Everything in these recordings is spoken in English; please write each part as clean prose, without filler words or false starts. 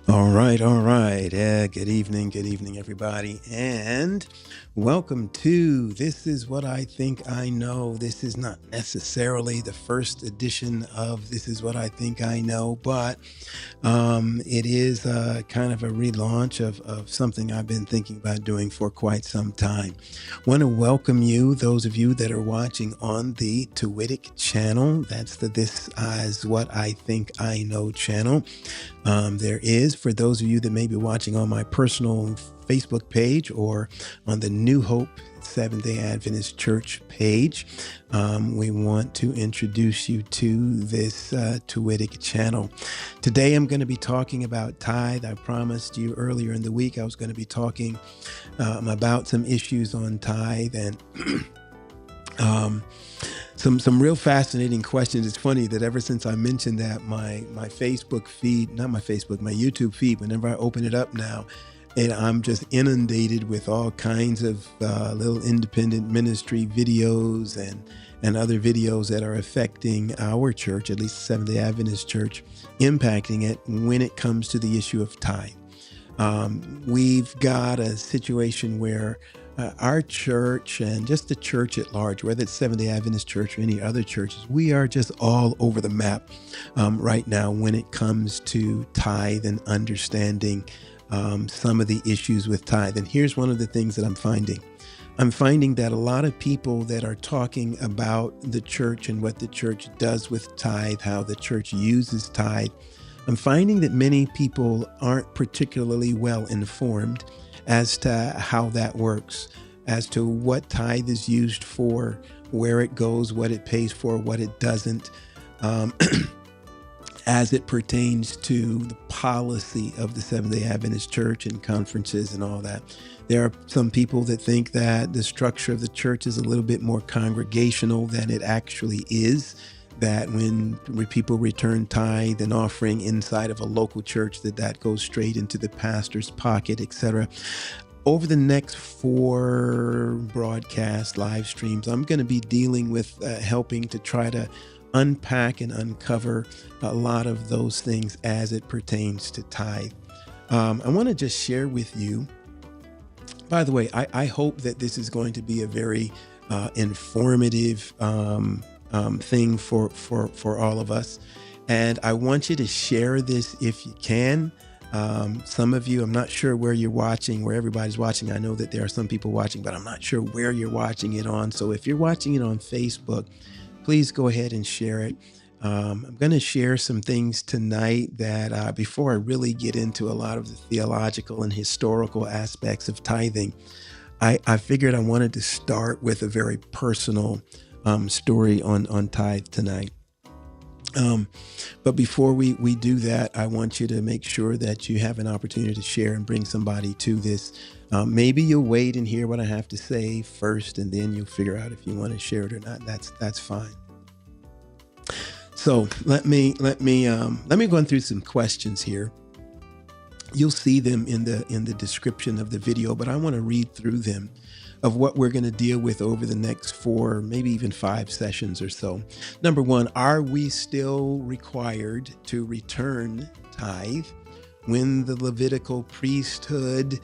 All right, all right. Good evening, everybody, and welcome to This Is What I Think I Know. This is not necessarily the first edition of This Is What I Think I Know, but it is kind of a relaunch of something I've been thinking about doing for quite some time. Want to welcome you, those of you that are watching on the Tithing channel. That's the This Is What I Think I Know channel. There is, for those of you that may be watching on my personal Facebook page or on the New Hope Seventh-day Adventist Church page, we want to introduce you to this Tithing channel. Today I'm going to be talking about tithe. I promised you earlier in the week I was going to be talking about some issues on tithe and some real fascinating questions. It's funny that ever since I mentioned that, my Facebook feed, not my Facebook, my YouTube feed, whenever I open it up now, and I'm just inundated with all kinds of little independent ministry videos and other videos that are affecting our church, at least Seventh-day Adventist Church, impacting it when it comes to the issue of tithe. We've got a situation where our church and just the church at large, whether it's Seventh-day Adventist Church or any other churches, we are just all over the map right now when it comes to tithe and understanding some of the issues with tithe. And here's one of the things that I'm finding. I'm finding that a lot of people that are talking about the church and what the church does with tithe, how the church uses tithe, I'm finding that many people aren't particularly well informed as to how that works, as to what tithe is used for, where it goes, what it pays for, what it doesn't, as it pertains to the policy of the Seventh-day Adventist Church and conferences and all that. There are some people that think that the structure of the church is a little bit more congregational than it actually is, that when people return tithe and offering inside of a local church, that goes straight into the pastor's pocket, etc. Over the next 4 broadcast live streams, I'm going to be dealing with helping to try to unpack and uncover a lot of those things as it pertains to tithe. I want to just share with you, by the way, I hope that this is going to be a very informative thing for all of us. And I want you to share this if you can. Some of you, I'm not sure where you're watching, where everybody's watching. I know that there are some people watching, but I'm not sure where you're watching it on. So if you're watching it on Facebook, please go ahead and share it. I'm going to share some things tonight that before I really get into a lot of the theological and historical aspects of tithing, I figured I wanted to start with a very personal story on tithe tonight. But before we do that, I want you to make sure that you have an opportunity to share and bring somebody to this. Maybe you'll wait and hear what I have to say first, and then you'll figure out if you want to share it or not. That's fine. So let me go through some questions here. You'll see them in the description of the video, but I want to read through them, of what we're going to deal with over the next 4, maybe even 5 sessions or so. Number 1, are we still required to return tithe when the Levitical priesthood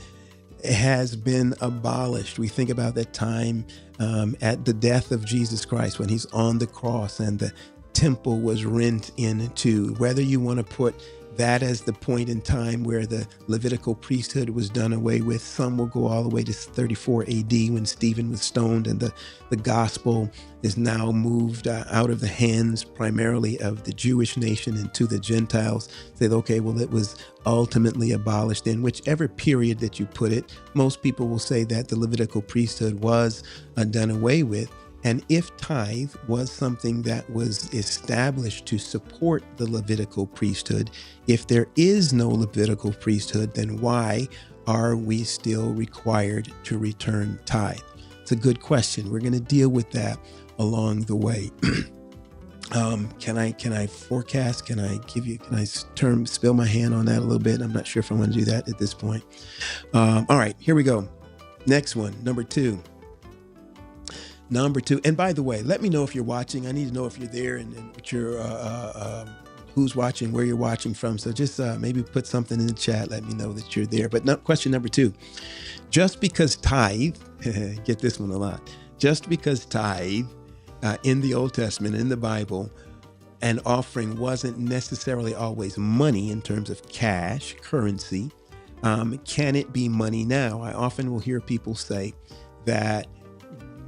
has been abolished? We think about that time at the death of Jesus Christ, when he's on the cross and the temple was rent in two. Whether you want to put that as the point in time where the Levitical priesthood was done away with. Some will go all the way to 34 AD when Stephen was stoned, and the gospel is now moved out of the hands primarily of the Jewish nation into the Gentiles. Say, okay, well, it was ultimately abolished. In whichever period that you put it, most people will say that the Levitical priesthood was done away with. And if tithe was something that was established to support the Levitical priesthood, if there is no Levitical priesthood, then why are we still required to return tithe? It's a good question. We're going to deal with that along the way. Can I forecast? Can I spill my hand on that a little bit? I'm not sure if I want to do that at this point. All right, here we go. Next one, number two. And by the way, let me know if you're watching. I need to know if you're there and what your who's watching, where you're watching from. So just maybe put something in the chat. Let me know that you're there. But question number 2, just because tithe, get this one a lot, just because tithe in the Old Testament, in the Bible, an offering wasn't necessarily always money in terms of cash, currency, can it be money now? I often will hear people say that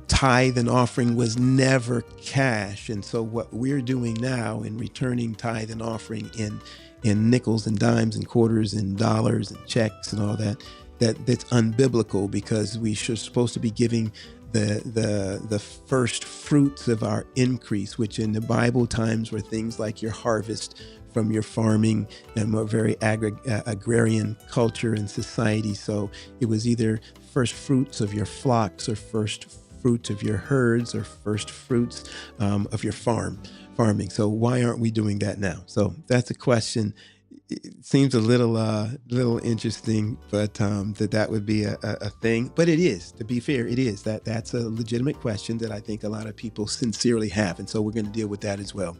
tithe and offering was never cash. And so what we're doing now in returning tithe and offering in nickels and dimes and quarters and dollars and checks and all that's unbiblical, because we should supposed to be giving the first fruits of our increase, which in the Bible times were things like your harvest from your farming and a very agrarian culture and society. So it was either first fruits of your flocks or first fruits of your herds or first fruits of your farming. So why aren't we doing that now? So that's a question. It seems a little interesting, but that would be a thing. But it is, to be fair, it is. That's a legitimate question that I think a lot of people sincerely have. And so we're going to deal with that as well.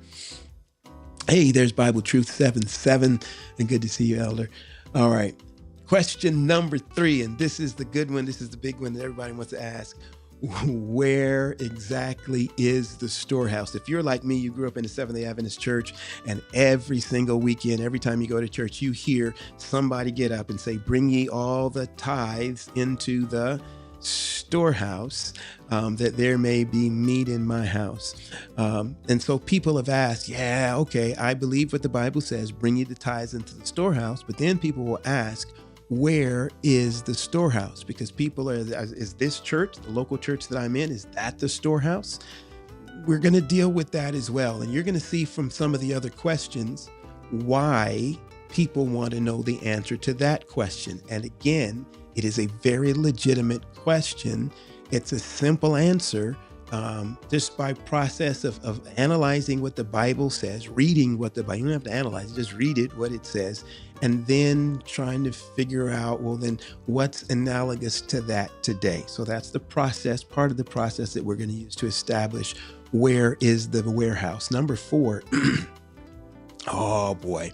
Hey, there's Bible Truth 7:7, and good to see you, Elder. All right. Question number 3, and this is the good one. This is the big one that everybody wants to ask. Where exactly is the storehouse? If you're like me, you grew up in the Seventh-day Adventist church, and every single weekend, every time you go to church, you hear somebody get up and say, bring ye all the tithes into the storehouse, that there may be meat in my house. And so people have asked, yeah, okay, I believe what the Bible says, bring ye the tithes into the storehouse. But then people will ask, where is the storehouse? Because people is this church, the local church that I'm in, is that the storehouse? We're going to deal with that as well. And you're going to see from some of the other questions why people want to know the answer to that question. And again, it is a very legitimate question. It's a simple answer, just by process of analyzing what the Bible says, reading what the Bible, you don't have to analyze it, just read it, what it says, and then trying to figure out, well, then what's analogous to that today? So that's the process, part of the process that we're going to use to establish where is the warehouse. Number 4, oh boy,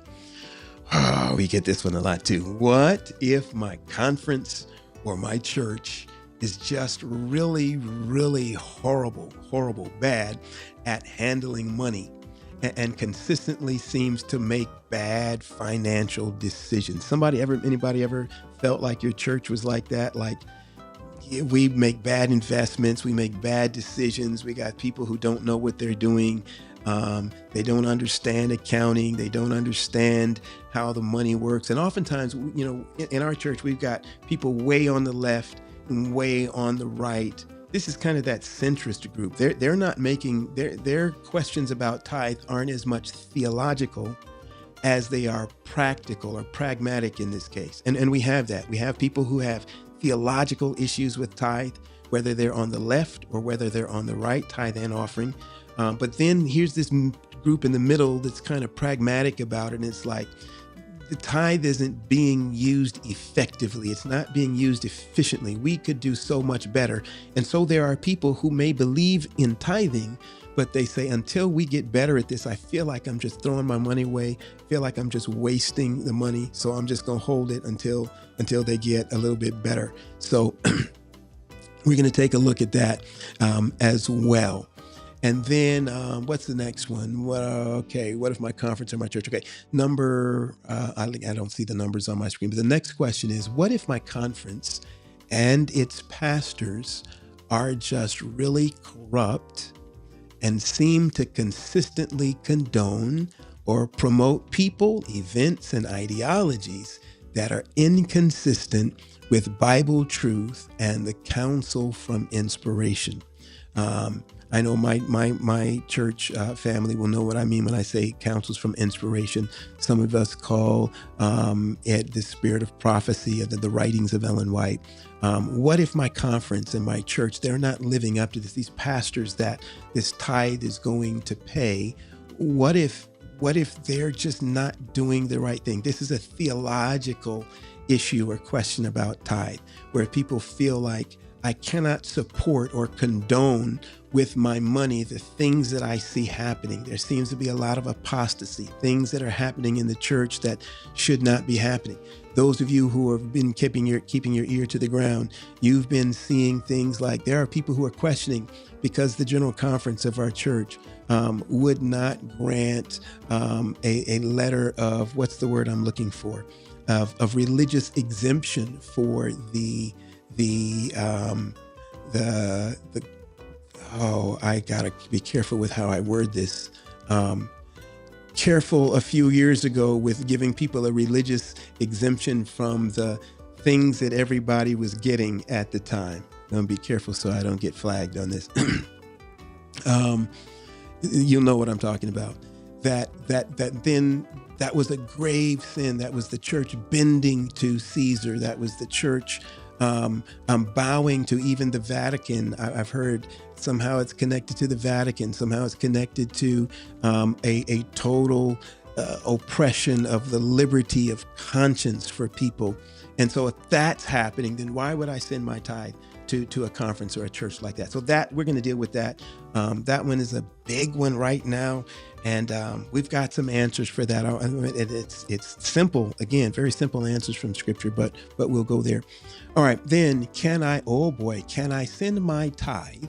we get this one a lot too. What if my conference or my church is just really, really horrible, bad at handling money and consistently seems to make bad financial decisions? Anybody ever felt like your church was like that? Like, we make bad investments, we make bad decisions. We got people who don't know what they're doing. They don't understand accounting. They don't understand how the money works. And oftentimes, in our church, we've got people way on the left and way on the right. This is kind of that centrist group. They're not making their questions about tithe aren't as much theological as they are practical or pragmatic in this case. And we have that. We have people who have theological issues with tithe, whether they're on the left or whether they're on the right, tithe and offering. But then here's this group in the middle that's kind of pragmatic about it. And it's like, the tithe isn't being used effectively. It's not being used efficiently. We could do so much better. And so there are people who may believe in tithing, but they say, until we get better at this, I feel like I'm just throwing my money away. I feel like I'm just wasting the money. So I'm just going to hold it until they get a little bit better. So we're going to take a look at that as well. And then what's the next one? What if my conference or my church? Okay, I don't see the numbers on my screen, but the next question is, what if my conference and its pastors are just really corrupt and seem to consistently condone or promote people, events, and ideologies that are inconsistent with Bible truth and the counsel from inspiration? I know my church family will know what I mean when I say counsels from inspiration. Some of us call it the spirit of prophecy, the writings of Ellen White. What if my conference and my church, they're not living up to this? These pastors that this tithe is going to pay, what if they're just not doing the right thing? This is a theological issue or question about tithe, where people feel like, I cannot support or condone with my money the things that I see happening. There seems to be a lot of apostasy, things that are happening in the church that should not be happening. Those of you who have been keeping your ear to the ground, you've been seeing things like there are people who are questioning because the general conference of our church would not grant a letter of, what's the word I'm looking for, of religious exemption for I gotta be careful with how I word this. Careful a few years ago with giving people a religious exemption from the things that everybody was getting at the time. I'm gonna be careful so I don't get flagged on this. You'll know what I'm talking about. That was a grave sin. That was the church bending to Caesar. That was the church bowing to even the Vatican. I've heard somehow it's connected to the Vatican. Somehow it's connected to a total oppression of the liberty of conscience for people. And so if that's happening, then why would I send my tithe to a conference or a church like that? So that we're going to deal with that. That one is a big one right now. And we've got some answers for that. It's simple, again, very simple answers from scripture, but we'll go there. All right, then can I send my tithe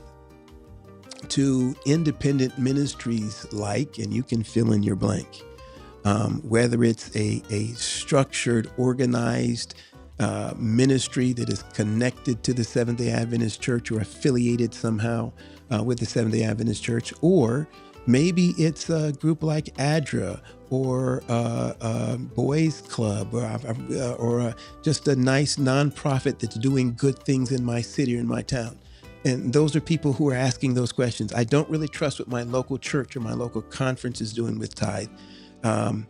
to independent ministries like, and you can fill in your blank, whether it's a structured, organized ministry that is connected to the Seventh-day Adventist Church or affiliated somehow with the Seventh-day Adventist Church, or maybe it's a group like ADRA or Boys Club or just a nice nonprofit that's doing good things in my city or in my town. And those are people who are asking those questions. I don't really trust what my local church or my local conference is doing with tithe. And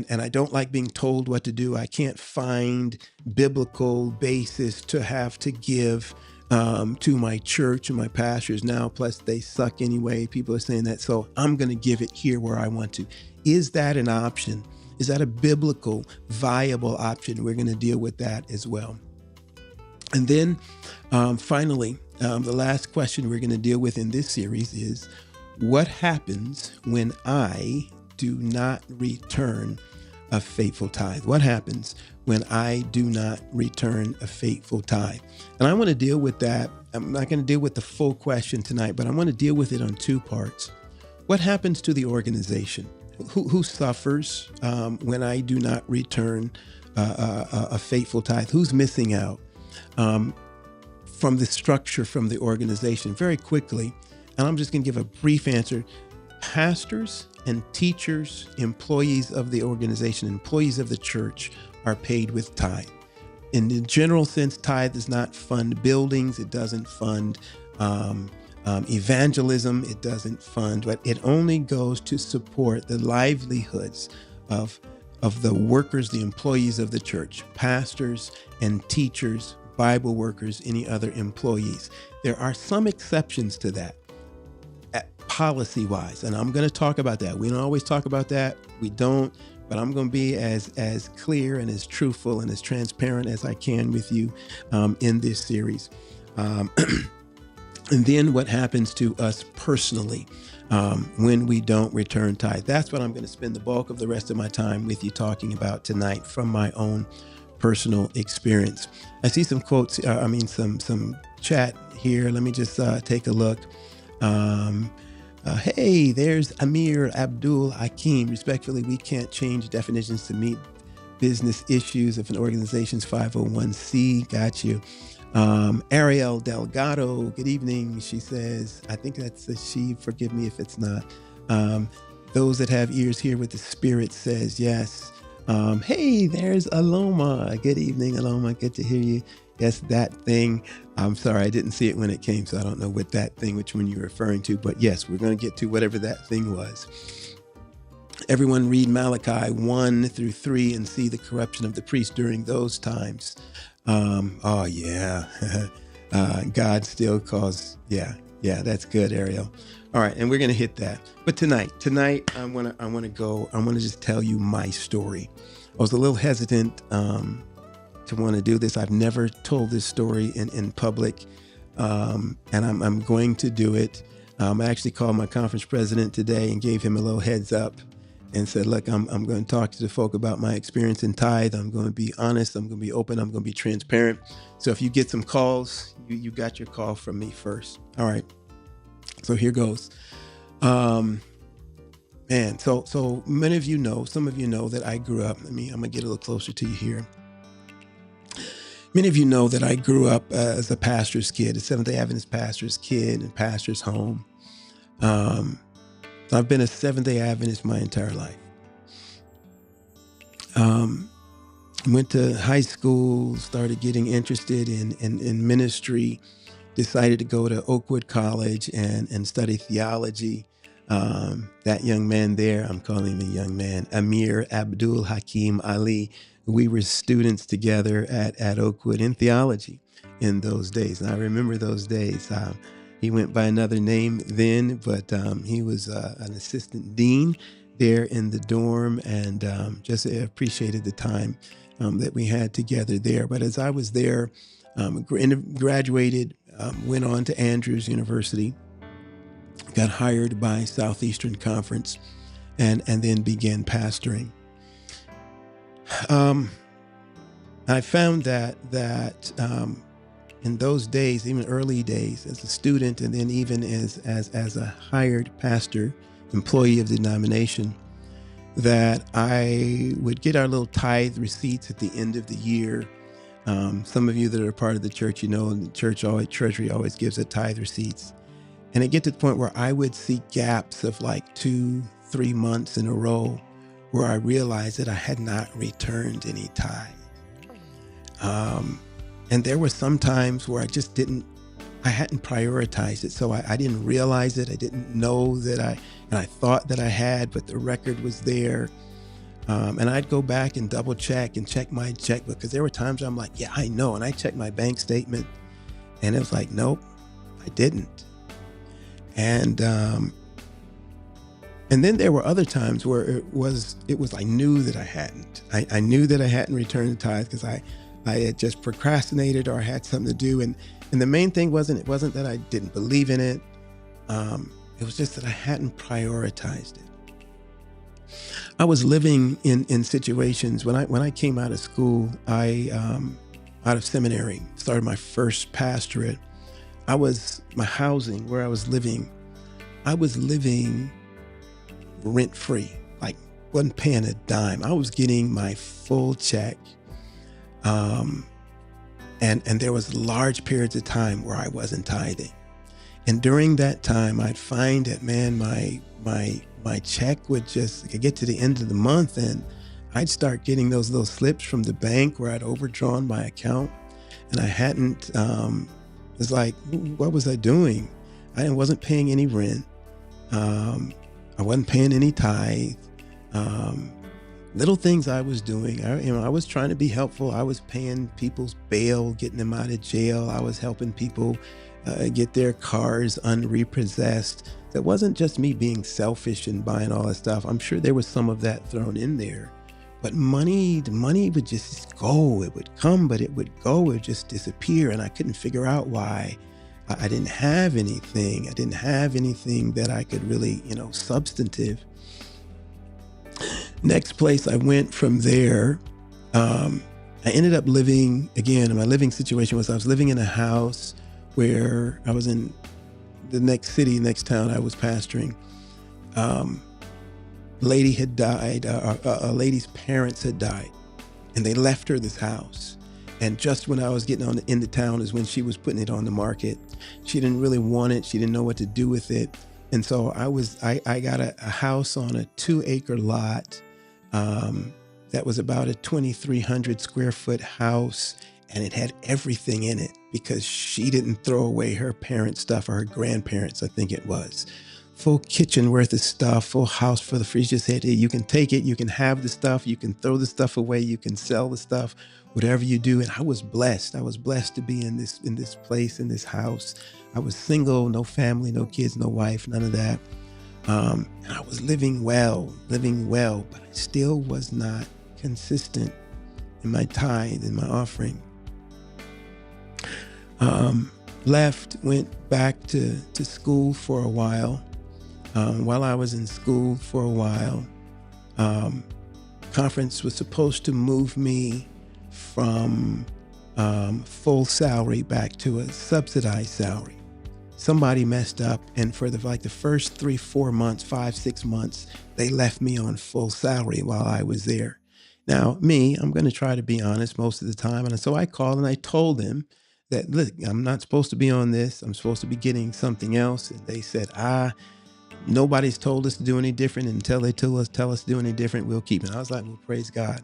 I don't like being told what to do. I can't find biblical basis to have to give to my church and my pastors now. Plus, they suck anyway. People are saying that. So I'm going to give it here where I want to. Is that an option? Is that a biblical, viable option? We're going to deal with that as well. And then finally, the last question we're going to deal with in this series is, what happens when I do not return a faithful tithe? What happens when I do not return a faithful tithe? And I want to deal with that. I'm not going to deal with the full question tonight, but I want to deal with it on two parts. What happens to the organization? Who suffers when I do not return a faithful tithe? Who's missing out from the structure, from the organization? Very quickly, and I'm just going to give a brief answer. Pastors and teachers, employees of the organization, employees of the church are paid with tithe. In the general sense, tithe does not fund buildings. It doesn't fund evangelism. It doesn't fund, but it only goes to support the livelihoods of the workers, the employees of the church, pastors and teachers, Bible workers, any other employees. There are some exceptions to that. Policy-wise, and I'm going to talk about that. We don't always talk about that. We don't, but I'm going to be as clear and as truthful and as transparent as I can with you in this series. And then what happens to us personally when we don't return tithe? That's what I'm going to spend the bulk of the rest of my time with you talking about tonight from my own personal experience. I see some quotes, some chat here. Let me just take a look. Hey, there's Amir Abdul Hakim. Respectfully, we can't change definitions to meet business issues of an organization's 501c. Got you. Ariel Delgado, good evening. She says, I think that's a she. Forgive me if it's not. Those that have ears hear what the Spirit says. Yes. Hey, there's Aloma. Good evening, Aloma. Good to hear you. Yes, that thing. I'm sorry, I didn't see it when it came, so I don't know what that thing, which one you're referring to. But yes, we're going to get to whatever that thing was. Everyone read Malachi 1-3 and see the corruption of the priest during those times. Oh, yeah. God still calls. Yeah, that's good, Ariel. All right, and we're going to hit that. But tonight, I want to just tell you my story. I was a little hesitant to want to do this. I've never told this story in public. and I'm going to do it. I actually called my conference president today and gave him a little heads up and said, look, I'm going to talk to the folk about my experience in tithe. I'm going to be honest. I'm going to be open. I'm going to be transparent. So if you get some calls, you got your call from me first. All right. So here goes. Man, so many of you know, some of you know that I grew up. I'm going to get a little closer to you here. Many of you know that I grew up as a pastor's kid, a Seventh-day Adventist pastor's kid in pastor's home. I've been a Seventh-day Adventist my entire life. Went to high school, started getting interested in ministry, decided to go to Oakwood College and study theology. That young man there, I'm calling him a young man, Amir Abdul Hakim Ali. We were students together at Oakwood in theology in those days. And I remember those days. He went by another name then, but he was an assistant dean there in the dorm, and just appreciated the time that we had together there. But as I was there, graduated, went on to Andrews University, got hired by Southeastern Conference, and then began pastoring. I found that in those days, even early days, as a student, and then even as a hired pastor, employee of the denomination, that I would get our little tithe receipts at the end of the year. Some of you that are part of the church, you know, the treasury always gives a tithe receipts. And it get to the point where I would see gaps of like 2-3 months in a row where I realized that I had not returned any tithe. And there were some times where I hadn't prioritized it. So I didn't realize it. I didn't know that and I thought that I had, but the record was there. And I'd go back and double check and check my checkbook, because there were times I'm like, yeah, I know. And I checked my bank statement and it was like, nope, I didn't. And then there were other times where it was I knew that I hadn't. I knew that I hadn't returned the tithe because I had just procrastinated or I had something to do. And the main thing wasn't that I didn't believe in it. It was just that I hadn't prioritized it. I was living in situations when I came out of school, out of seminary, started my first pastorate. My housing where I was living rent-free, like wasn't paying a dime. I was getting my full check. And there was large periods of time where I wasn't tithing. And during that time, I'd find that, man, my check would just get to the end of the month and I'd start getting those little slips from the bank where I'd overdrawn my account and I hadn't, it's like, what was I doing? I wasn't paying any rent. I wasn't paying any tithe. Little things I was doing. I was trying to be helpful. I was paying people's bail, getting them out of jail. I was helping people get their cars unrepossessed. That wasn't just me being selfish and buying all that stuff. I'm sure there was some of that thrown in there. But the money would just go. It would come, but it would go. It would just disappear. And I couldn't figure out why. I didn't have anything. I didn't have anything that I could really, substantive. Next place I went from there, I ended up living, again, my living situation was I was living in a house where I was in the next town I was pastoring. Lady had died, a lady's parents had died, and they left her this house. And just when I was getting into town is when she was putting it on the market. She didn't really want it. She didn't know what to do with it. And so I got a house on a 2-acre lot that was about a 2,300 square foot house. And it had everything in it because she didn't throw away her parents' stuff, or her grandparents, I think it was. Full kitchen worth of stuff, full house for the free. She just said, hey, you can take it, you can have the stuff, you can throw the stuff away, you can sell the stuff, whatever you do. And I was blessed. I was blessed to be in this place, in this house. I was single, no family, no kids, no wife, none of that. And I was living well, but I still was not consistent in my tithe, in my offering. Left, went back to school for a while. While I was in school for a while, conference was supposed to move me from full salary back to a subsidized salary. Somebody messed up, and for the first 3, 4 months, 5, 6 months, they left me on full salary while I was there. Now, I'm going to try to be honest most of the time. And so I called and I told them that, look, I'm not supposed to be on this. I'm supposed to be getting something else. And they said, nobody's told us to do any different. And until they tell us to do any different, we'll keep it. I was like, well, praise God.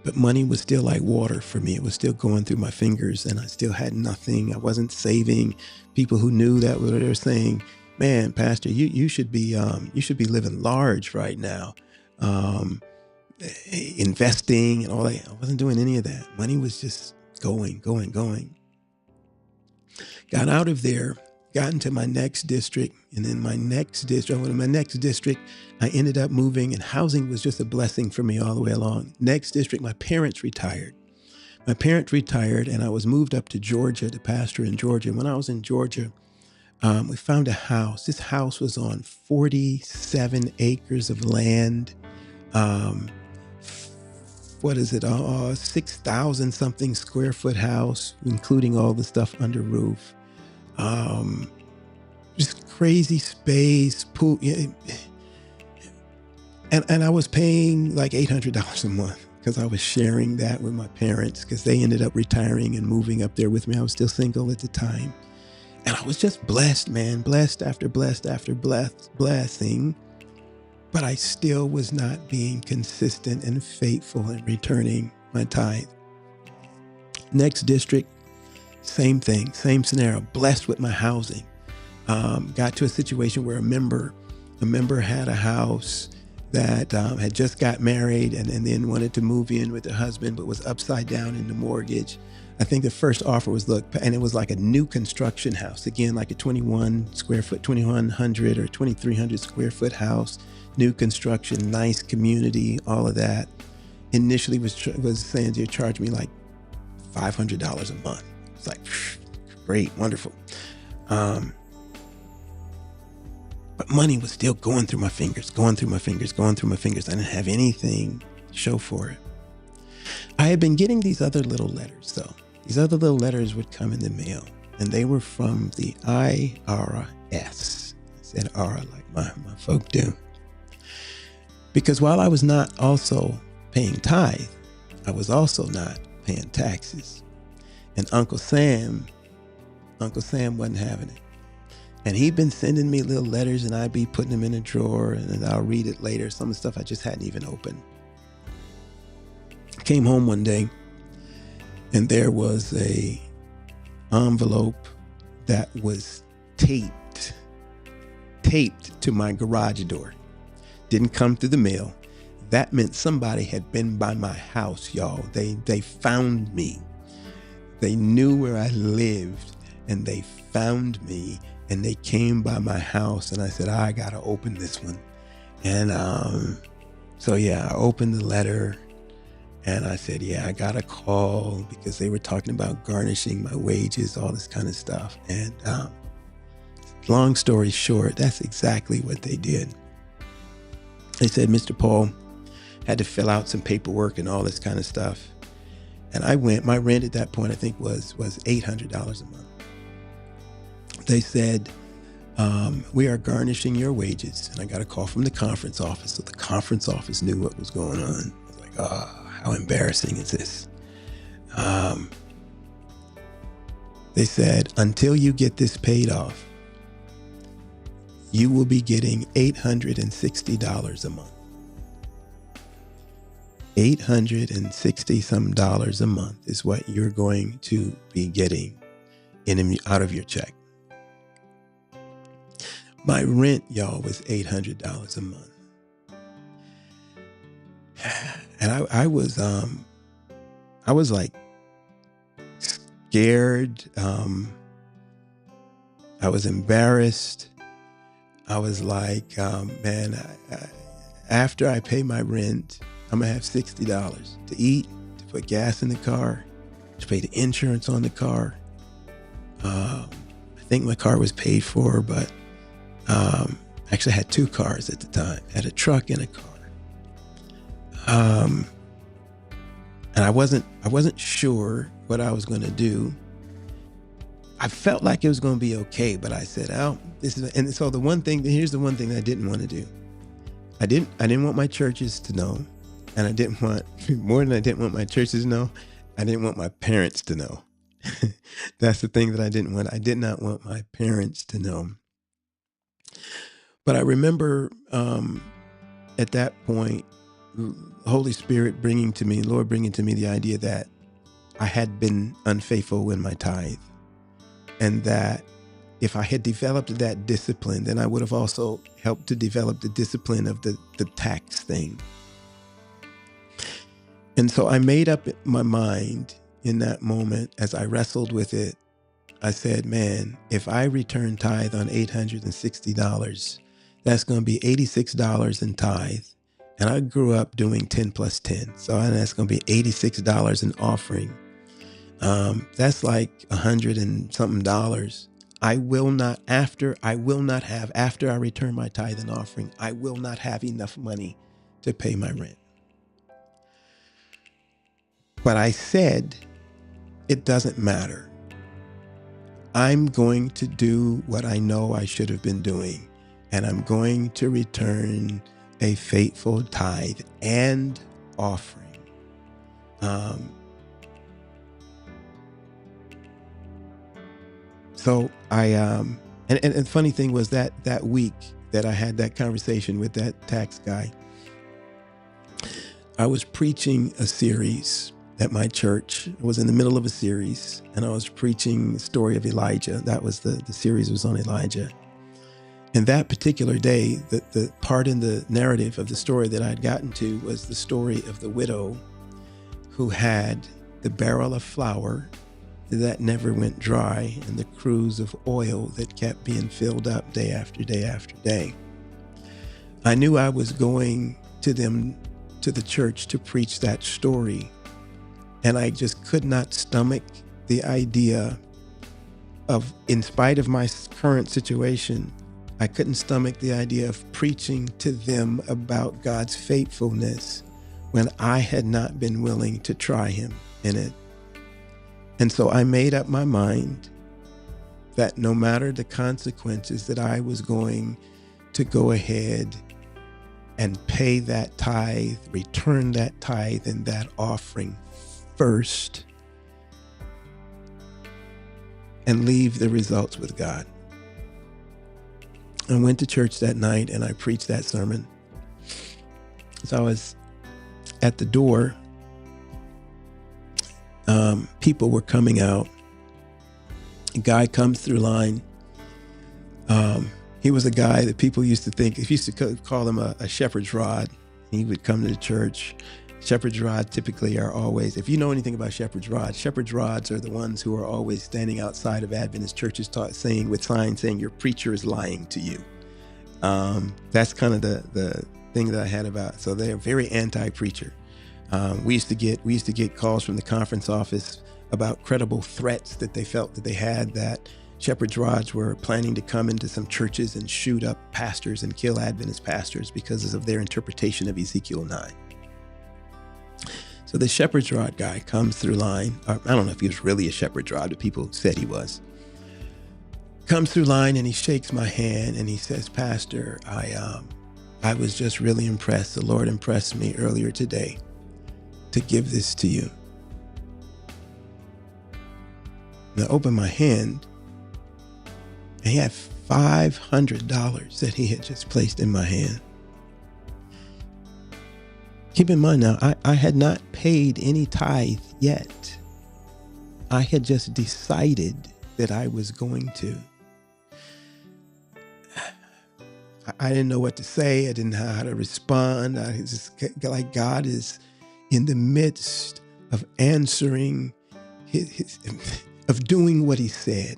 But money was still like water for me. It was still going through my fingers, and I still had nothing. I wasn't saving. People who knew that they were saying, man, Pastor, you should be living large right now. Investing and all that. I wasn't doing any of that. Money was just going. Got out of there, got into my next district, and then my next district, I ended up moving, and housing was just a blessing for me all the way along. Next district, my parents retired. And I was moved up to Georgia to pastor in Georgia. When I was in Georgia, we found a house. This house was on 47 acres of land. 6,000 something square foot house, including all the stuff under roof. Just crazy space, pool. And I was paying like $800 a month because I was sharing that with my parents because they ended up retiring and moving up there with me. I was still single at the time. And I was just blessed, man, blessed after blessing. But I still was not being consistent and faithful in returning my tithe. Next district, same thing, same scenario, blessed with my housing. Got to a situation where a member had a house that had just got married and then wanted to move in with her husband, but was upside down in the mortgage. I think the first offer was, and it was like a new construction house. Again, like a 2,100 or 2,300 square foot house, new construction, nice community, all of that. Initially was saying to charge me like $500 a month. It's like, great, wonderful. But money was still going through my fingers. I didn't have anything to show for it. I had been getting these other little letters, though. These other little letters would come in the mail, and they were from the IRS. I said "ara" like my folk do. Because while I was not also paying tithe, I was also not paying taxes. And Uncle Sam wasn't having it. And he'd been sending me little letters, and I'd be putting them in a drawer, and I'll read it later. Some of the stuff I just hadn't even opened. I came home one day, and there was a envelope that was taped to my garage door. Didn't come through the mail. That meant somebody had been by my house, y'all. They found me. They knew where I lived, and they found me, and they came by my house, and I said, I gotta open this one. And so I opened the letter, and I said, I gotta call, because they were talking about garnishing my wages, all this kind of stuff. And long story short, that's exactly what they did. They said, Mr. Paul had to fill out some paperwork and all this kind of stuff. And I went, my rent at that point, I think was $800 a month. They said, we are garnishing your wages. And I got a call from the conference office. So the conference office knew what was going on. I was like, how embarrassing is this? They said, until you get this paid off, you will be getting $860 a month. $860 some dollars a month is what you're going to be getting out of your check. My rent, y'all, was $800 a month. And I was like scared. I was embarrassed. I was like, man, after I pay my rent, I'm gonna have $60 to eat, to put gas in the car, to pay the insurance on the car, I think my car was paid for, but actually I had 2 cars at the time. I had a truck and a car. And I wasn't sure what I was going to do. I felt like it was going to be okay, but I said, "Oh, this is." And so here's the one thing that I didn't want to do. I didn't want my churches to know, and I didn't want more than I didn't want my churches to know. I didn't want my parents to know. That's the thing that I didn't want. I did not want my parents to know. But I remember at that point, Holy Spirit Lord bringing to me the idea that I had been unfaithful in my tithe, and that if I had developed that discipline, then I would have also helped to develop the discipline of the tax thing. And so I made up my mind in that moment as I wrestled with it. I said, man, if I return tithe on $860, that's going to be $86 in tithe. And I grew up doing 10 plus 10. So that's going to be $86 in offering. That's like $100 and something dollars. After I return my tithe and offering, I will not have enough money to pay my rent. But I said, it doesn't matter. I'm going to do what I know I should have been doing, and I'm going to return a faithful tithe and offering. So I, and the funny thing was that week that I had that conversation with that tax guy, I was preaching a series at my church. I was in the middle of a series, and I was preaching the story of Elijah. That was the series was on Elijah. And that particular day, the part in the narrative of the story that I'd gotten to was the story of the widow who had the barrel of flour that never went dry and the cruse of oil that kept being filled up day after day after day. I knew I was going to the church to preach that story, and I just could not stomach the idea of, in spite of my current situation, I couldn't stomach the idea of preaching to them about God's faithfulness when I had not been willing to try him in it. And so I made up my mind that no matter the consequences, that I was going to go ahead and pay that tithe, return that tithe and that offering first, and leave the results with God. I went to church that night and I preached that sermon. As I was at the door, people were coming out. A guy comes through line. He was a guy that people used to call him a shepherd's rod. He would come to the church. Shepherd's rods typically are always, if you know anything about shepherd's rods are the ones who are always standing outside of Adventist churches saying, with signs saying, your preacher is lying to you. That's kind of the thing that I had about. So they're very anti-preacher. We used to get calls from the conference office about credible threats that they felt that they had, that shepherd's rods were planning to come into some churches and shoot up pastors and kill Adventist pastors because of their interpretation of Ezekiel 9. So the shepherd's rod guy comes through line. I don't know if he was really a shepherd's rod, but people said he was. Comes through line and he shakes my hand and he says, Pastor, I was just really impressed. The Lord impressed me earlier today to give this to you. And I opened my hand and he had $500 that he had just placed in my hand. Keep in mind now, I had not paid any tithe yet. I had just decided that I was going to. I didn't know what to say. I didn't know how to respond. I just like God is in the midst of answering of doing what he said.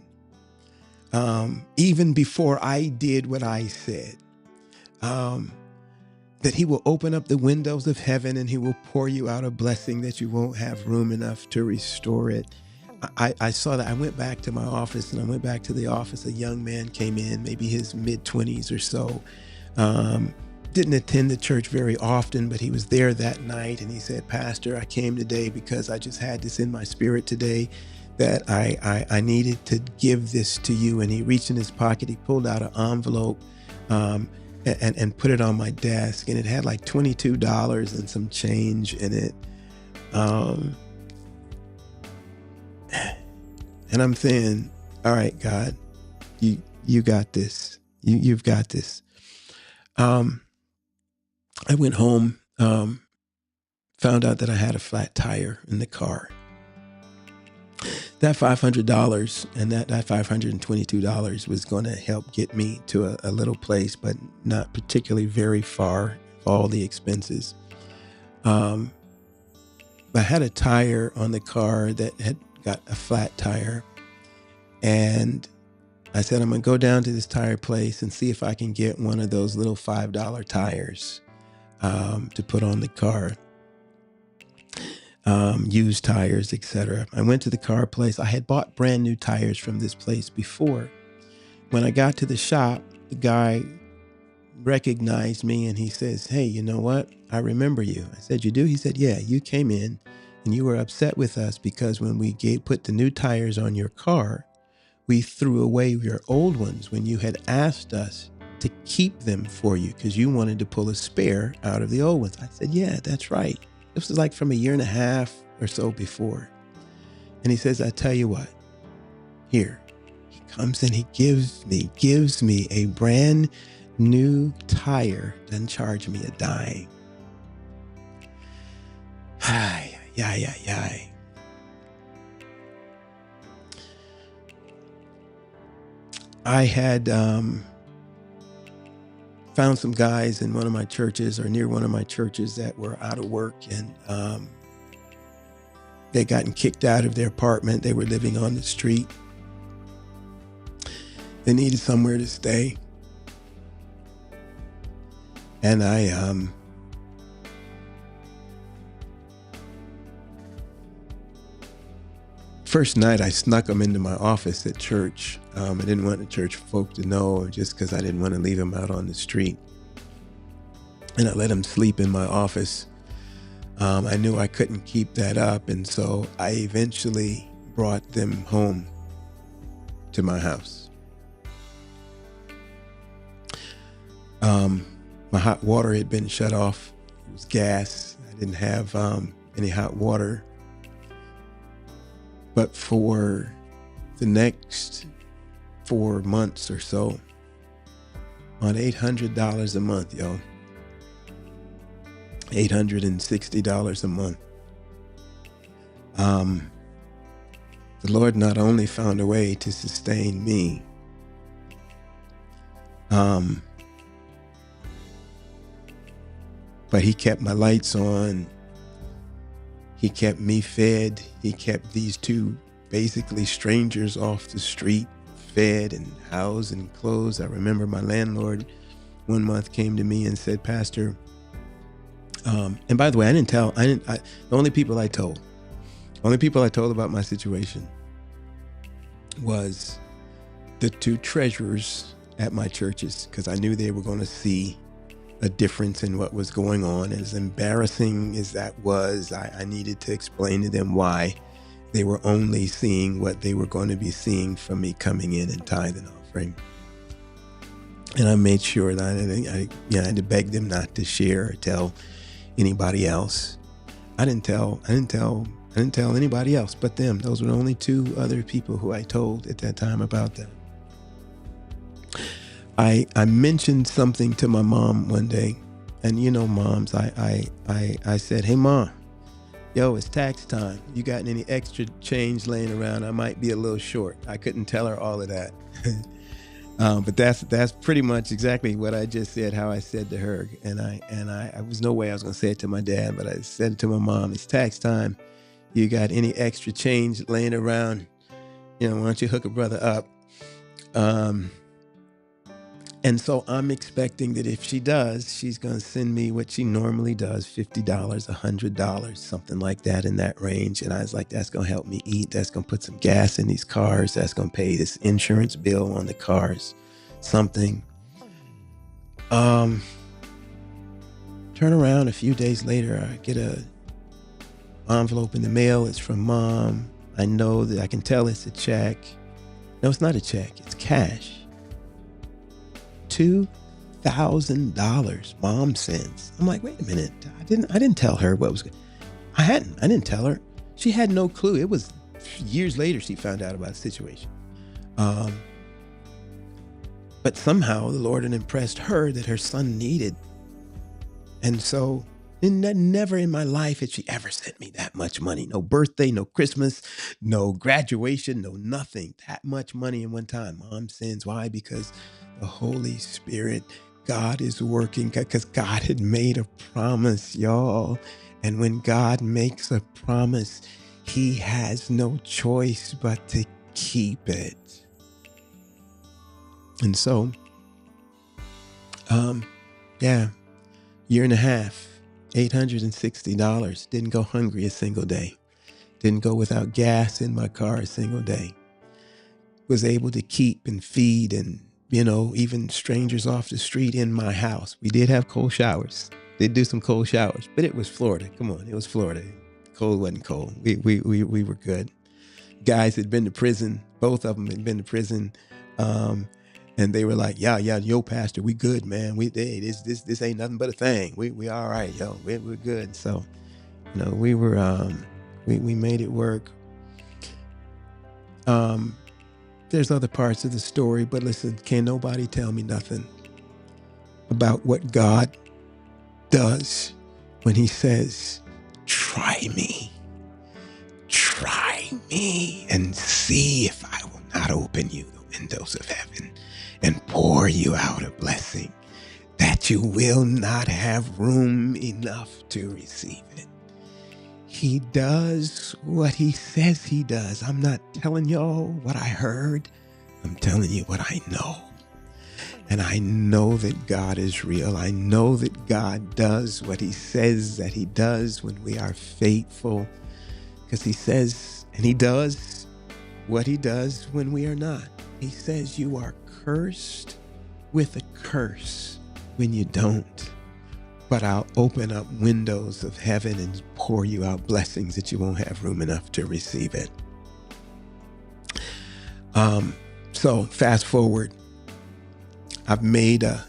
Even before I did what I said. That he will open up the windows of heaven and he will pour you out a blessing that you won't have room enough to restore it. I saw that. I went back to my office, and I went back to the office. A young man came in, maybe his mid-20s or so. Didn't attend the church very often, but he was there that night, and he said, "Pastor, I came today because I just had this in my spirit today that I needed to give this to you." And he reached in his pocket, he pulled out an envelope, and put it on my desk, and it had like $22 and some change in it. And I'm saying, all right, God, you got this. You've got this. I went home, found out that I had a flat tire in the car. That $500 and that $522 was going to help get me to a little place, but not particularly very far, all the expenses. I had a tire on the car that had got a flat tire, and I said, I'm going to go down to this tire place and see if I can get one of those little $5 tires to put on the car, used tires, etc. I went to the car place. I had bought brand new tires from this place before. When I got to the shop, the guy recognized me and he says, "Hey, you know what? I remember you." I said, "You do?" He said, "Yeah, you came in and you were upset with us because when we put the new tires on your car, we threw away your old ones when you had asked us to keep them for you because you wanted to pull a spare out of the old ones." I said, "Yeah, that's right." This was like from a year and a half or so before. And he says, "I tell you what, here." He comes and he gives me a brand new tire, doesn't charge me a dime. Hi, yeah. I had found some guys in one of my churches or near one of my churches that were out of work, and they'd gotten kicked out of their apartment. They were living on the street. They needed somewhere to stay. And I first night I snuck them into my office at church. I didn't want the church folk to know, just because I didn't want to leave them out on the street. And I let them sleep in my office. I knew I couldn't keep that up, and so I eventually brought them home to my house. My hot water had been shut off. It was gas. I didn't have any hot water. But for the next 4 months or so, on $800 a month, y'all, $860 a month, the Lord not only found a way to sustain me, but he kept my lights on. He kept me fed. He kept these two basically strangers off the street fed and housed and clothed. I remember my landlord one month came to me and said, "Pastor," and by the way, the only people I told about my situation was the two treasurers at my churches, because I knew they were going to see a difference in what was going on. As embarrassing as that was, I needed to explain to them why they were only seeing what they were going to be seeing from me coming in and tithing offering. And I made sure that I had to beg them not to share or tell anybody else. I didn't tell anybody else but them. Those were the only two other people who I told at that time about them. I mentioned something to my mom one day, and moms, I said, "Hey Mom, yo, it's tax time. You got any extra change laying around? I might be a little short." I couldn't tell her all of that. But that's pretty much exactly what I just said, how I said to her. And I was no way I was going to say it to my dad, but I said it to my mom. "It's tax time. You got any extra change laying around? Why don't you hook a brother up?" And so I'm expecting that if she does, she's going to send me what she normally does, $50, $100, something like that, in that range. And I was like, that's going to help me eat. That's going to put some gas in these cars. That's going to pay this insurance bill on the cars, something. Turn around a few days later, I get a envelope in the mail. It's from Mom. I know that I can tell it's a check. No, it's not a check. It's cash. $2,000 Mom sends. I'm like, wait a minute. I didn't tell her what was. I didn't tell her. She had no clue. It was years later she found out about the situation. But somehow the Lord had impressed her that her son needed. And so never in my life had she ever sent me that much money. No birthday, no Christmas, no graduation, no nothing. That much money in one time. Mom sends. Why? Because the Holy Spirit, God is working, because God had made a promise, y'all. And when God makes a promise, he has no choice but to keep it. And so, year and a half, $860. Didn't go hungry a single day. Didn't go without gas in my car a single day. Was able to keep and feed and, even strangers off the street in my house. We did have cold showers. Did do some cold showers, but it was Florida. Come on, it was Florida. Cold wasn't cold. We were good. Guys had been to prison. Both of them had been to prison. And they were like, yeah, yo, pastor, we good, man. This ain't nothing but a thing. We all right, yo. We're good. So, we were, we made it work. There's other parts of the story, but listen, can't nobody tell me nothing about what God does when he says, try me and see if I will not open you the windows of heaven and pour you out a blessing that you will not have room enough to receive it. He does what he says he does. I'm not telling y'all what I heard. I'm telling you what I know. And I know that God is real. I know that God does what he says that he does when we are faithful. Because he says, and he does what he does when we are not. He says you are cursed with a curse when you don't. But I'll open up windows of heaven and pour you out blessings that you won't have room enough to receive it. So fast forward, I've made a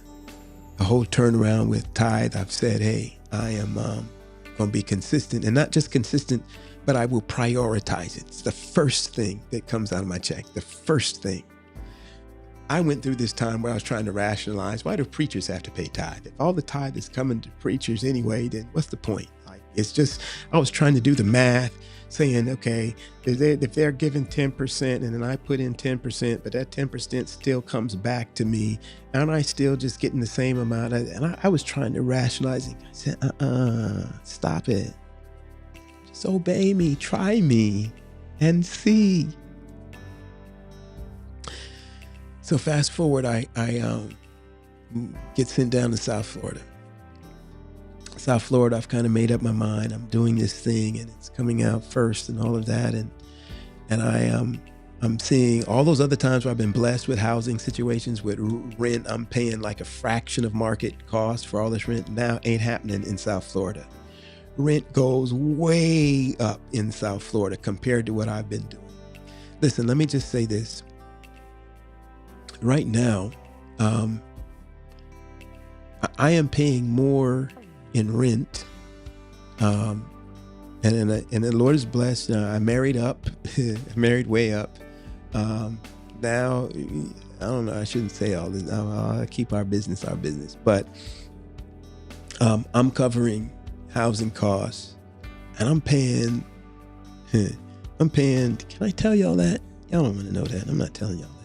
whole turnaround with Tithe. I've said, hey, I am going to be consistent, and not just consistent, but I will prioritize it. It's the first thing that comes out of my check. The first thing. I went through this time where I was trying to rationalize, why do preachers have to pay tithe? If all the tithe is coming to preachers anyway, then what's the point? It's just, I was trying to do the math, saying, okay, if they're giving 10% and then I put in 10%, but that 10% still comes back to me, aren't I still just getting the same amount? And I was trying to rationalize it. I said, stop it. Just obey me, try me, and see. So fast forward, I get sent down to South Florida. South Florida, I've kind of made up my mind. I'm doing this thing and it's coming out first and all of that. And I'm seeing all those other times where I've been blessed with housing situations with rent. I'm paying like a fraction of market cost for all this rent. Now ain't happening in South Florida. Rent goes way up in South Florida compared to what I've been doing. Listen, let me just say this. Right now, I am paying more in rent, and the Lord is blessed. I married up, married way up. Now, I don't know. I shouldn't say all this. I'll keep our business, but I'm covering housing costs, and I'm paying. Can I tell y'all that? Y'all don't want to know that. I'm not telling y'all that.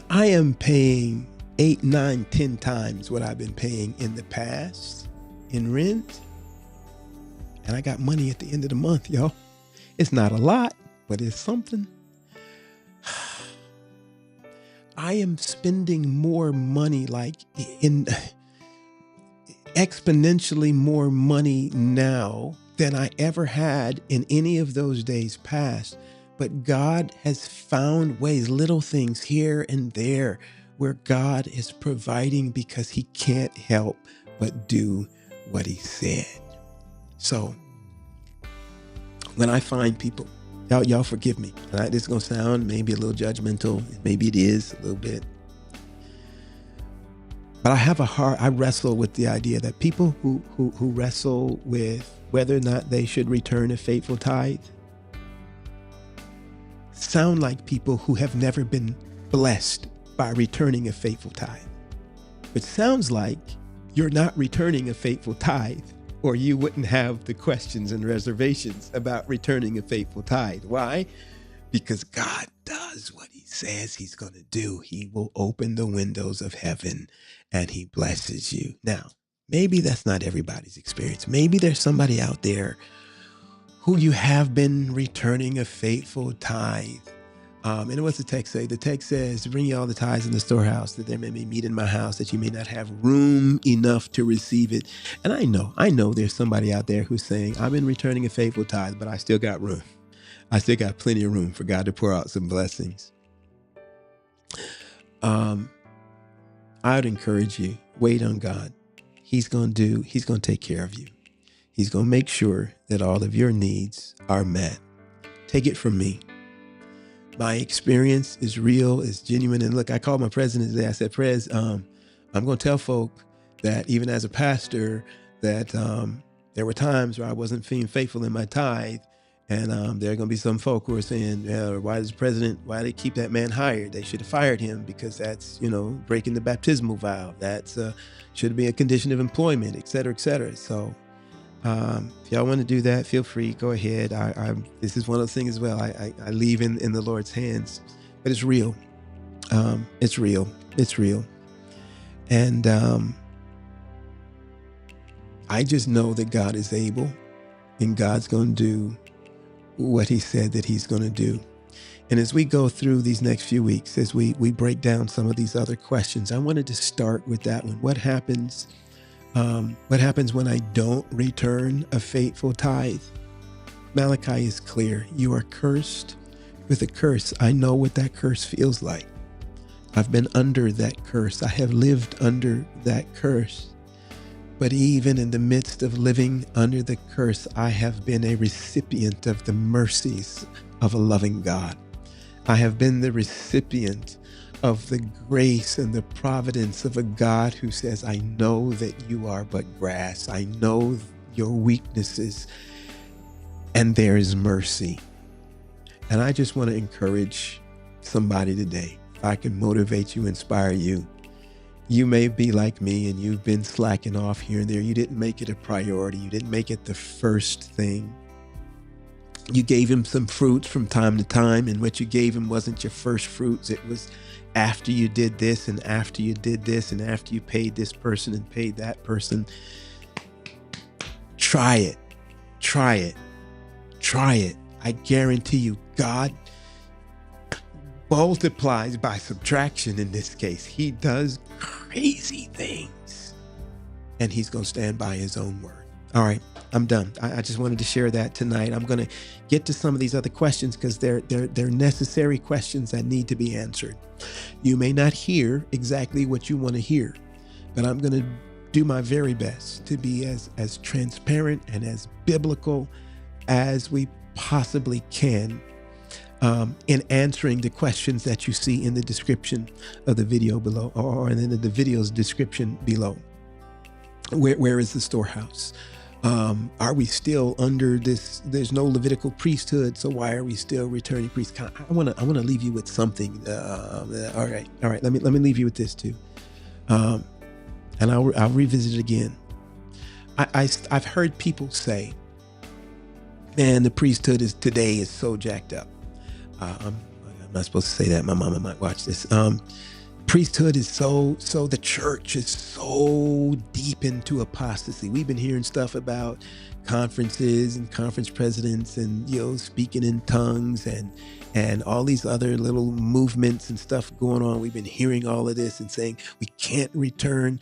I am paying 8, 9, 10 times what I've been paying in the past in rent. And I got money at the end of the month, y'all. It's not a lot, but it's something. I am spending more money, like in exponentially more money now than I ever had in any of those days past. But God has found ways, little things here and there, where God is providing because he can't help but do what he said. So when I find people, y'all forgive me. This is going to sound maybe a little judgmental. Maybe it is a little bit. But I wrestle with the idea that people who wrestle with whether or not they should return a faithful tithe sound like people who have never been blessed by returning a faithful tithe. It sounds like you're not returning a faithful tithe, or you wouldn't have the questions and reservations about returning a faithful tithe. Why? Because God does what he says he's going to do. He will open the windows of heaven and he blesses you. Now, maybe that's not everybody's experience. Maybe there's somebody out there who you have been returning a faithful tithe. And what's the text say? The text says, bring ye all the tithes in the storehouse, that there may be meat in my house, that you may not have room enough to receive it. And I know there's somebody out there who's saying, I've been returning a faithful tithe, but I still got room. I still got plenty of room for God to pour out some blessings. I would encourage you, wait on God. He's going to take care of you. He's going to make sure that all of your needs are met. Take it from me. My experience is real, is genuine. And look, I called my president today. I said, Prez, I'm going to tell folk that even as a pastor, that there were times where I wasn't being faithful in my tithe. And there are going to be some folk who are saying, why did they keep that man hired? They should have fired him because that's, breaking the baptismal vow. That's should be a condition of employment, et cetera, et cetera. So if y'all want to do that, feel free, go ahead. This is one of those things as well. I leave in the Lord's hands, but it's real. It's real. It's real. And I just know that God is able and God's going to do what he said that he's going to do. And as we go through these next few weeks, as we break down some of these other questions, I wanted to start with that one. What happens when I don't return a faithful tithe? Malachi is clear. You are cursed with a curse. I know what that curse feels like. I've been under that curse. I have lived under that curse. But even in the midst of living under the curse, I have been a recipient of the mercies of a loving God. I have been the recipient of the grace and the providence of a God who says, I know that you are but grass. I know your weaknesses, and there is mercy. And I just want to encourage somebody today. If I can motivate you, inspire you. You may be like me and you've been slacking off here and there. You didn't make it a priority. You didn't make it the first thing. You gave him some fruits from time to time, and what you gave him wasn't your first fruits. It was after you did this and after you did this and after you paid this person and paid that person. Try it. Try it. Try it. I guarantee you, God multiplies by subtraction in this case. He does crazy things, and he's going to stand by his own word. All right, I'm done. I just wanted to share that tonight. I'm going to get to some of these other questions because they're necessary questions that need to be answered. You may not hear exactly what you want to hear, but I'm going to do my very best to be as transparent and as biblical as we possibly can in answering the questions that you see in the description of the video below, or in the video's description below. Where is the storehouse? Are we still under this? There's no Levitical priesthood, so why are we still returning priests? I want to leave you with something. All right. Let me leave you with this too, and I'll revisit it again. I've heard people say, "Man, the priesthood today is so jacked up." I'm not supposed to say that. My mama might watch this. Priesthood is so the church is so deep into apostasy. We've been hearing stuff about conferences and conference presidents and, speaking in tongues and all these other little movements and stuff going on. We've been hearing all of this and saying we can't return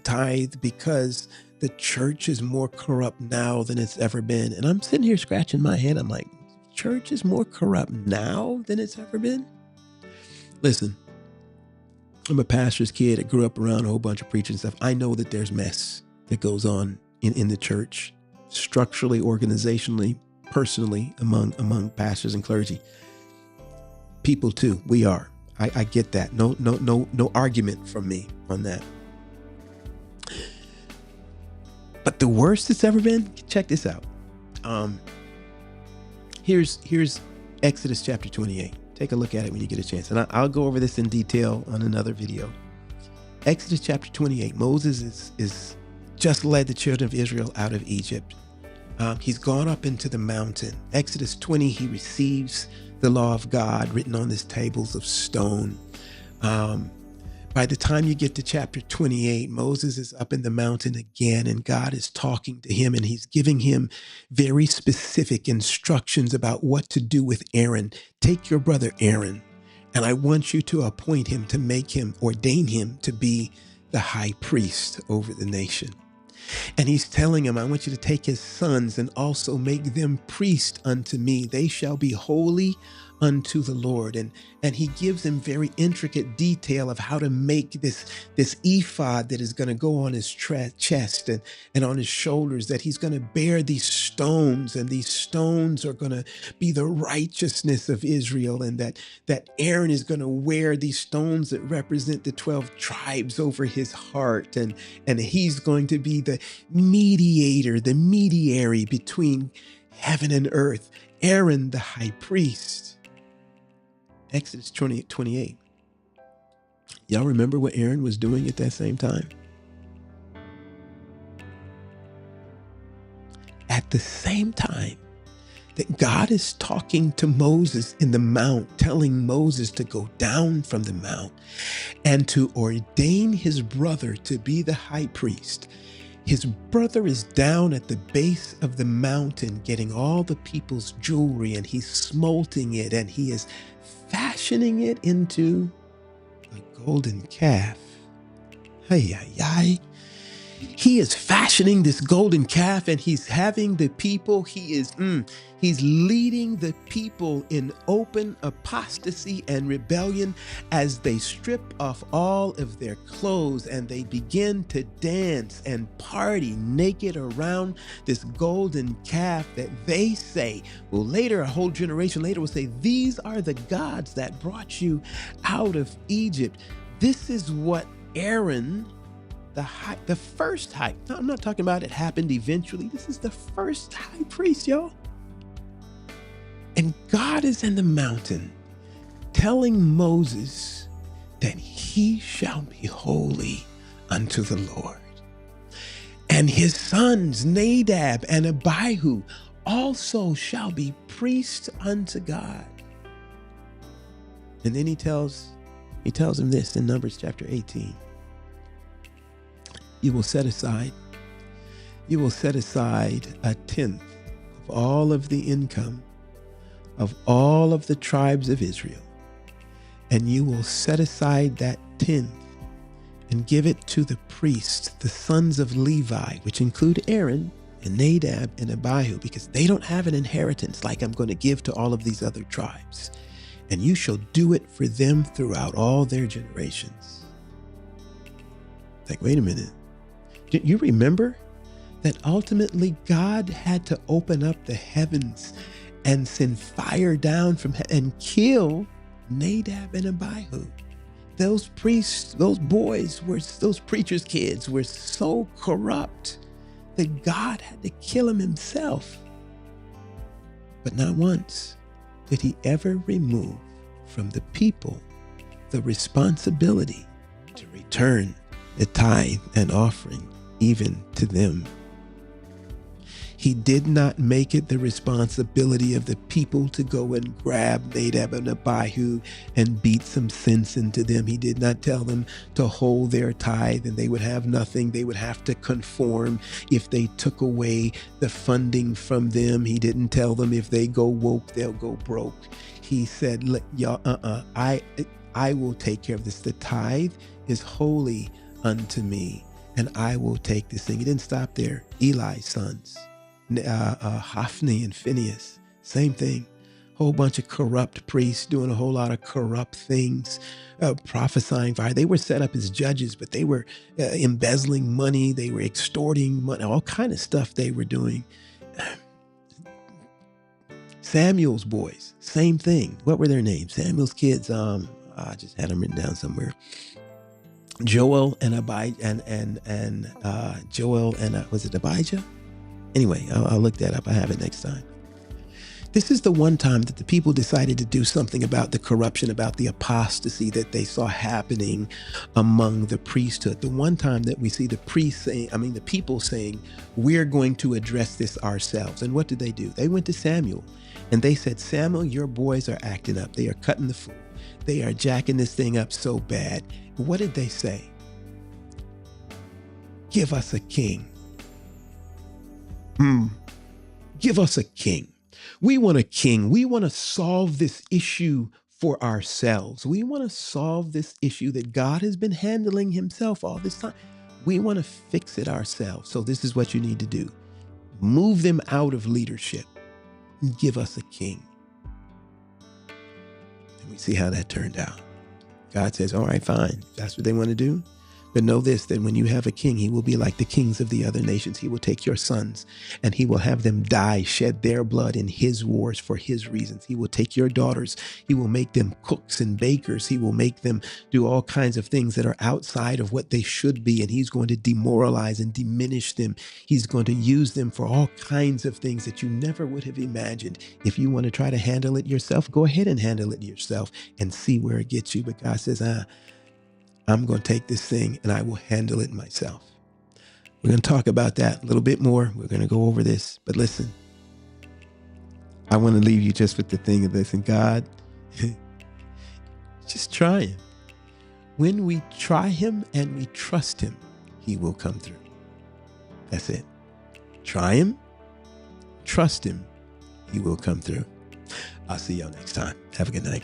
tithe because the church is more corrupt now than it's ever been. And I'm sitting here scratching my head. I'm like, church is more corrupt now than it's ever been? Listen, I'm a pastor's kid. I grew up around a whole bunch of preachers and stuff. I know that there's mess that goes on in the church, structurally, organizationally, personally, among pastors and clergy. People too. We are. I get that. No argument from me on that. But the worst it's ever been, check this out. Here's Exodus chapter 28. Take a look at it when you get a chance. And I'll go over this in detail on another video. Exodus chapter 28. Moses is just led the children of Israel out of Egypt. He's gone up into the mountain. Exodus 20, he receives the law of God written on these tables of stone. By the time you get to chapter 28, Moses is up in the mountain again, and God is talking to him, and he's giving him very specific instructions about what to do with Aaron. Take your brother Aaron, and I want you to appoint him, to ordain him to be the high priest over the nation. And he's telling him, I want you to take his sons and also make them priests unto me. They shall be holy unto the Lord. And he gives him very intricate detail of how to make this ephod that is going to go on his chest and on his shoulders, that he's going to bear these stones, and these stones are going to be the righteousness of Israel, and that Aaron is going to wear these stones that represent the 12 tribes over his heart, and he's going to be the mediary between heaven and earth, Aaron the high priest. Exodus 28. Y'all remember what Aaron was doing at that same time? At the same time that God is talking to Moses in the mount, telling Moses to go down from the mount and to ordain his brother to be the high priest, his brother is down at the base of the mountain getting all the people's jewelry, and he's smelting it, and he is fashioning it into a golden calf. He is fashioning this golden calf, and he's having the people, he's leading the people in open apostasy and rebellion as they strip off all of their clothes and they begin to dance and party naked around this golden calf that they say, well, later, a whole generation later will say, these are the gods that brought you out of Egypt. This is what Aaron, the first high, no, I'm not talking about it happened eventually. This is the first high priest, y'all. And God is in the mountain telling Moses that he shall be holy unto the Lord. And his sons, Nadab and Abihu, also shall be priests unto God. And then he tells him this in Numbers chapter 18. You will set aside a tenth of all of the income of all of the tribes of Israel. And you will set aside that tenth and give it to the priests, the sons of Levi, which include Aaron and Nadab and Abihu, because they don't have an inheritance like I'm going to give to all of these other tribes. And you shall do it for them throughout all their generations. Like, wait a minute. Do you remember that ultimately God had to open up the heavens and send fire down from heaven and kill Nadab and Abihu? Those priests, those preachers' kids were so corrupt that God had to kill them himself. But not once did he ever remove from the people the responsibility to return the tithe and offering even to them. He did not make it the responsibility of the people to go and grab Nadab and Abihu and beat some sense into them. He did not tell them to hold their tithe and they would have nothing. They would have to conform if they took away the funding from them. He didn't tell them if they go woke, they'll go broke. He said, y'all, I will take care of this. The tithe is holy unto me, and I will take this thing. He didn't stop there. Eli's sons, Hophni and Phinehas, same thing. Whole bunch of corrupt priests doing a whole lot of corrupt things, prophesying fire. They were set up as judges, but they were embezzling money. They were extorting money, all kind of stuff they were doing. Samuel's boys, same thing. What were their names? Samuel's kids. I just had them written down somewhere. Joel and Joel and was it Abijah? Anyway, I'll look that up. I have it next time. This is the one time that the people decided to do something about the corruption, about the apostasy that they saw happening among the priesthood. The one time that we see the people saying, we're going to address this ourselves. And what did they do? They went to Samuel and they said, Samuel, your boys are acting up. They are cutting the fool. They are jacking this thing up so bad. What did they say? Give us a king. Give us a king. We want a king. We want to solve this issue for ourselves. We want to solve this issue that God has been handling himself all this time. We want to fix it ourselves. So this is what you need to do. Move them out of leadership and give us a king. And we see how that turned out. God says, all right, fine. If that's what they want to do. But know this, that when you have a king, he will be like the kings of the other nations. He will take your sons and he will have them die, shed their blood in his wars for his reasons. He will take your daughters. He will make them cooks and bakers. He will make them do all kinds of things that are outside of what they should be. And he's going to demoralize and diminish them. He's going to use them for all kinds of things that you never would have imagined. If you want to try to handle it yourself, go ahead and handle it yourself and see where it gets you. But God says, I'm going to take this thing and I will handle it myself. We're going to talk about that a little bit more. We're going to go over this. But listen, I want to leave you just with the thing of this. And God, just try him. When we try him and we trust him, he will come through. That's it. Try him, trust him, he will come through. I'll see y'all next time. Have a good night.